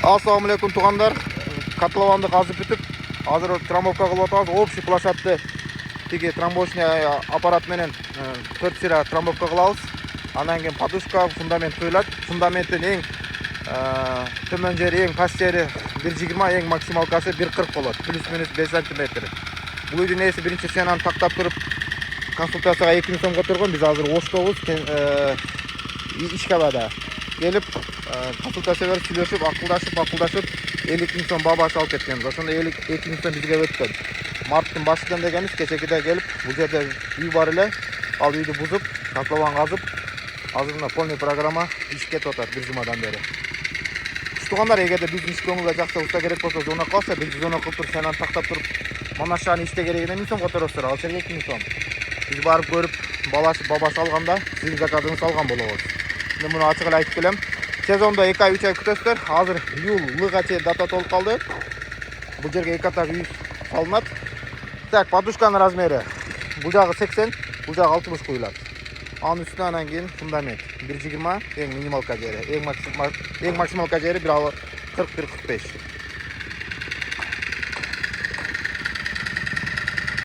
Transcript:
Assalamu alaikum туғандар. Котлованды қазып бүтіп, азыр трамбовка кылып атабыз. Общий площадьты тиги трамбовочный аппарат менен 4 сыра трамбовка кылабыз. Анан кийин подушка, фундамент коюлат. Фундаменттин эң төмөн жери, эң паст жери 1.20, эң максималкасы 1.40 болот. Плюс-минус 5 см. Бул үйдүн ээси биринчи сенаны тактап туруп, консультацияга 2000 сом которгон. Биз азыр Оштобуз, Ишкабада. Келип, консультация берип, сүйлөшүп, акылдашып 50 сом бабаш алып кеткенбиз. Ошондо 50 сом бизге өткөн. Марттын башынан дегенбиз, кечекиде келип, бул жерде үй бар эле. Ал үйдү бузуп, котлован казып, азыр мына полный программа иш кетип атат бир жумадан бери. Тугандар, эгерде биздин иш көңүлгө жакшы уста керек болсо, звонок кылса, биз звонок кылып туруп, сенаны тактап туруп, мына шаны иште керегине 1000 сом которосуздар, ал жерге 2000 сом. Биз барып көрүп, балашып, бабаш алганда, сиздин заказыңызды алган болобуз. Мен муну ачык эле айтып келем. Сезондо 2 ай 3 ай күтөсүздөр. Азыр июль-лыга чейин дата толуп калды. Бул жерге 2 этаж үй салынат. Так, подушканын размери. Бул жагы 80, бул жагы 60 куюлат. Анын үстүнө анан кийин фундамент 1.20, эң минималка жери, эң максималка жери 1.40-1.45.